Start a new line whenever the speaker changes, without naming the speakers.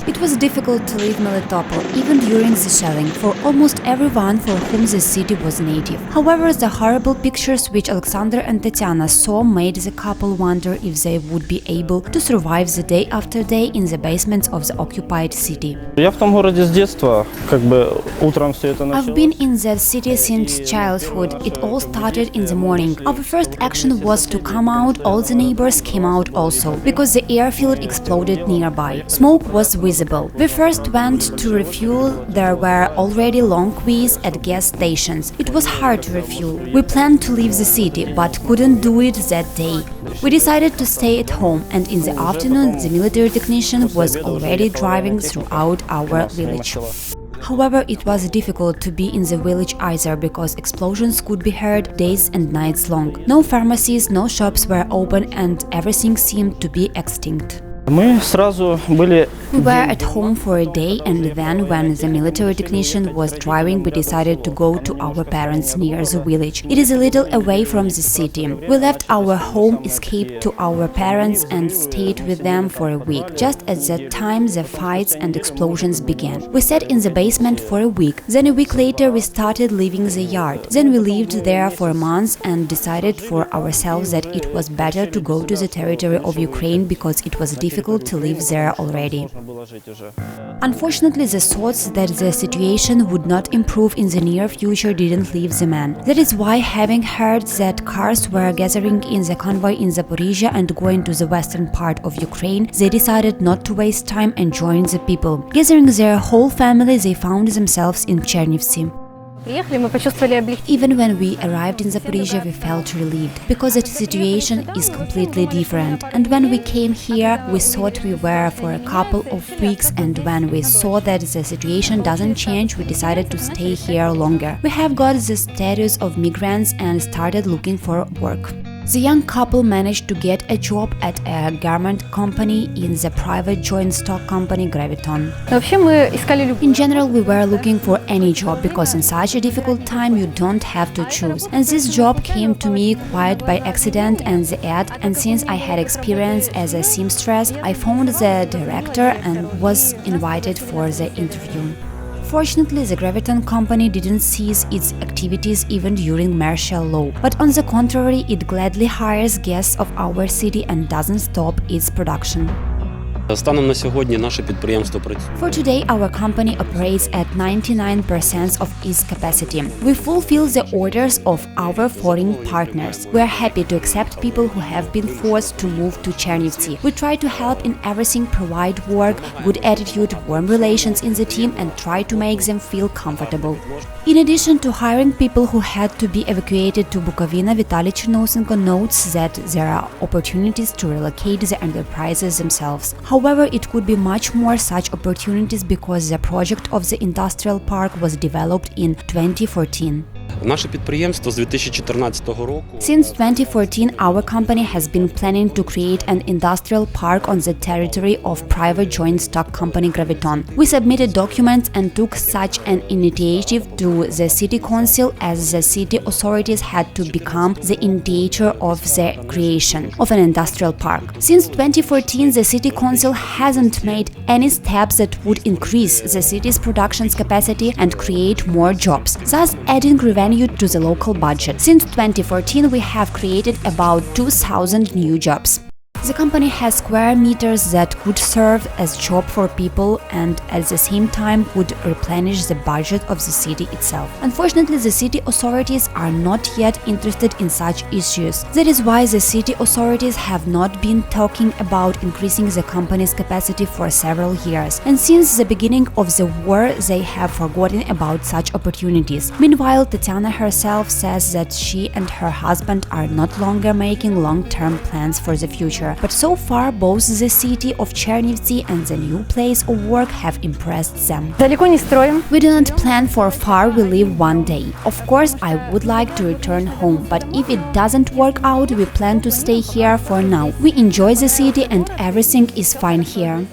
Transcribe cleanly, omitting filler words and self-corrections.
It was difficult to leave Melitopol, even during the shelling, for almost everyone for whom the city was native. However, the horrible pictures which Alexander and Tatiana saw made the couple wonder if they would be able to survive the day after day in the basements of the occupied city.
Я в том городе с детства, утром все это началось.
I've been in that city since childhood. It all started in the morning. Our first action was to come out. All the neighbors came out also, because the airfield exploded nearby. Smoke was visible. We first went to refuel. There were already long queues at gas stations. It was hard to refuel. We planned to leave the city, but couldn't do it that day. We decided to stay at home, and in the afternoon the military technician was already driving throughout our village. However, it was difficult to be in the village either, because explosions could be heard days and nights long. No pharmacies, no shops were open, and everything seemed to be extinct.
Мы сразу были...
We were at home for a day, and then when the military technician was driving, we decided to go to our parents near the village. It is a little away from the city. We left our home, escaped to our parents and stayed with them for a week. Just at that time the fights and explosions began. We sat in the basement for a week. Then a week later we started leaving the yard. Then we lived there for months and decided for ourselves that it was better to go to the territory of Ukraine, because it was difficult to live there already. Unfortunately, the thoughts that the situation would not improve in the near future didn't leave the men. That is why, having heard that cars were gathering in the convoy in Zaporizhia and going to the western part of Ukraine, they decided not to waste time and join the people. Gathering their whole family, they found themselves in Chernivtsi. Even when we arrived in Zaporizhia, we felt relieved, because the situation is completely different. And when we came here, we thought we were for a couple of weeks, and when we saw that the situation doesn't change, we decided to stay here longer. We have got the status of migrants and started looking for work. The young couple managed to get a job at a garment company in the private joint stock company Groaviton. In general, we were looking for any job, because in such a difficult time you don't have to choose. And this job came to me quite by accident and the ad, and since I had experience as a seamstress, I found the director and was invited for the interview. Fortunately, the Groaviton company didn't cease its activities even during martial law, but on the contrary, it gladly hires guests of our city and doesn't stop its production.
Станом на сьогодні наше підприємство працює.
For today, our company operates at 99% of its capacity. We fulfill the orders of our foreign partners. We are happy to accept people who have been forced to move to Chernivtsi. We try to help in everything, provide work, good attitude, warm relations in the team, and try to make them feel comfortable. In addition to hiring people who had to be evacuated to Bukovina, Vitaly Chernousenko notes that there are opportunities to relocate the enterprises themselves. However, it could be much more such opportunities, because the project of the industrial park was developed in 2014.
Наше підприємство з 2014 року.
Since 2014, our company has been planning to create an industrial park on the territory of private joint stock company Groaviton. We submitted documents and took such an initiative to the city council, as the city authorities had to become the initiator of the creation of an industrial park. Since 2014, the city council hasn't made any steps that would increase the city's production capacity and create more jobs, thus adding revenue to the local budget. Since 2014, we have created about 2,000 new jobs. The company has square meters that could serve as job for people and at the same time could replenish the budget of the city itself. Unfortunately, the city authorities are not yet interested in such issues. That is why the city authorities have not been talking about increasing the company's capacity for several years. And since the beginning of the war, they have forgotten about such opportunities. Meanwhile, Tatiana herself says that she and her husband are not longer making long-term plans for the future. But so far, both the city of Chernivtsi and the new place of work have impressed them. We do not plan for far, we live one day. Of course, I would like to return home, but if it doesn't work out, we plan to stay here for now. We enjoy the city and everything is fine here.